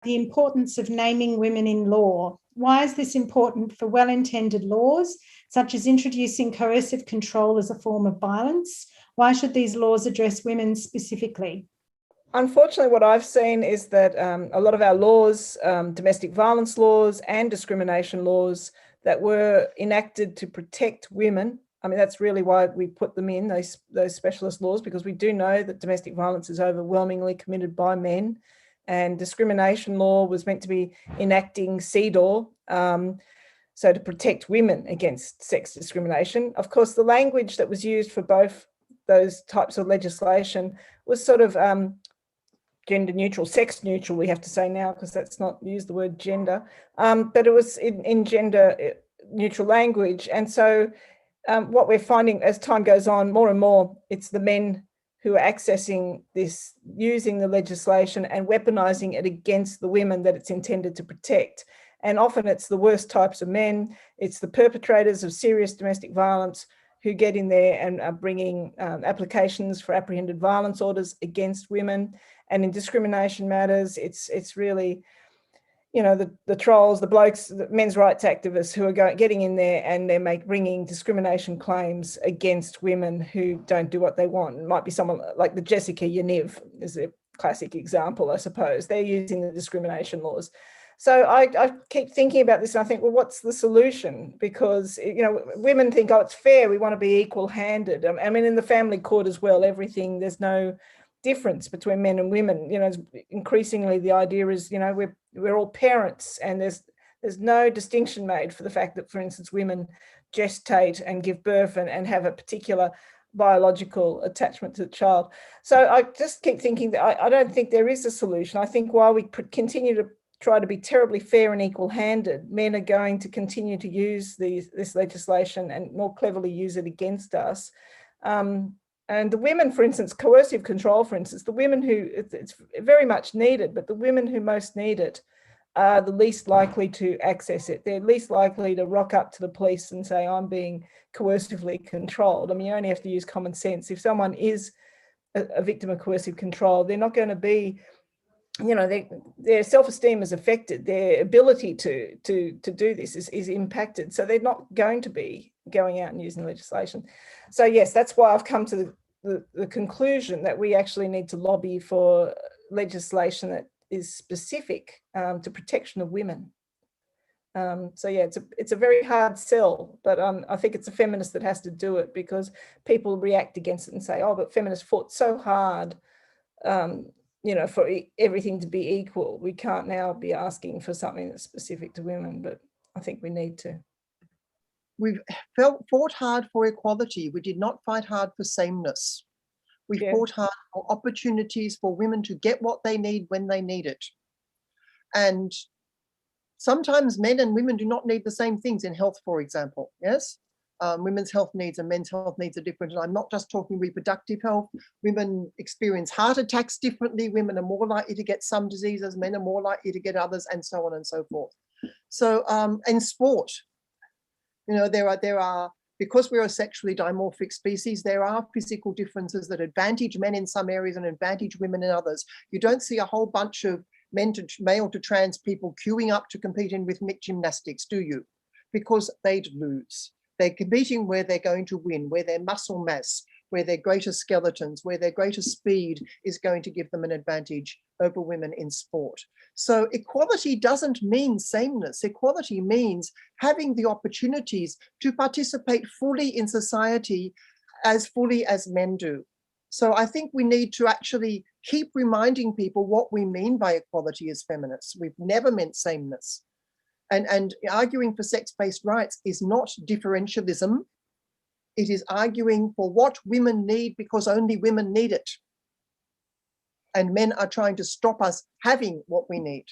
the importance of naming women in law. Why is this important for well-intended laws, such as introducing coercive control as a form of violence? Why should these laws address women specifically? Unfortunately, what I've seen is that a lot of our laws, domestic violence laws and discrimination laws that were enacted to protect women, I mean, that's really why we put them in, those specialist laws, because we do know that domestic violence is overwhelmingly committed by men, and discrimination law was meant to be enacting CEDAW, so to protect women against sex discrimination. Of course, the language that was used for both those types of legislation was sort of gender neutral, sex neutral, we have to say now, because that's not used the word gender, but it was in gender neutral language. And so what we're finding as time goes on, more and more, it's the men who are accessing this, using the legislation and weaponizing it against the women that it's intended to protect. And often it's the worst types of men. It's the perpetrators of serious domestic violence who get in there and are bringing applications for apprehended violence orders against women. And in discrimination matters, it's really, you know, the trolls, the blokes, the men's rights activists who are getting in there and they're bringing discrimination claims against women who don't do what they want. It might be someone like the Jessica Yaniv is a classic example, I suppose. They're using the discrimination laws. So I keep thinking about this and I think, well, what's the solution? Because, you know, women think, oh, it's fair, we want to be equal-handed. I mean, in the family court as well, everything, there's no difference between men and women. You know, increasingly the idea is, you know, we're all parents, and there's no distinction made for the fact that, for instance, women gestate and give birth and have a particular biological attachment to the child. So I just keep thinking that I don't think there is a solution. I think while we continue to try to be terribly fair and equal-handed, men are going to continue to use this legislation and more cleverly use it against us. And the women, for instance, coercive control, for instance, the women who, it's very much needed, but the women who most need it are the least likely to access it. They're least likely to rock up to the police and say, I'm being coercively controlled. I mean, you only have to use common sense. If someone is a victim of coercive control, they're not going to be, you know, their self-esteem is affected, their ability to do this is impacted. So they're not going to be going out and using legislation. So yes, that's why I've come to the conclusion that we actually need to lobby for legislation that is specific to protection of women. So yeah, it's a very hard sell, but I think it's a feminist that has to do it, because people react against it and say, oh, but feminists fought so hard, you know, for everything to be equal. We can't now be asking for something that's specific to women, but I think we need to. We've fought hard for equality. We did not fight hard for sameness. We fought hard for opportunities for women to get what they need when they need it. And sometimes men and women do not need the same things in health, for example, yes? Women's health needs and men's health needs are different. And I'm not just talking reproductive health. Women experience heart attacks differently. Women are more likely to get some diseases. Men are more likely to get others, and so on and so forth. So in sport, you know, there are, because we're a sexually dimorphic species, there are physical differences that advantage men in some areas and advantage women in others. You don't see a whole bunch of male to trans people queuing up to compete in rhythmic gymnastics, do you? Because they'd lose. They're competing where they're going to win, where their muscle mass, where their greater skeletons, where their greater speed is going to give them an advantage over women in sport. So equality doesn't mean sameness. Equality means having the opportunities to participate fully in society as fully as men do. So I think we need to actually keep reminding people what we mean by equality as feminists. We've never meant sameness. And arguing for sex-based rights is not differentialism. It is arguing for what women need because only women need it. And men are trying to stop us having what we need.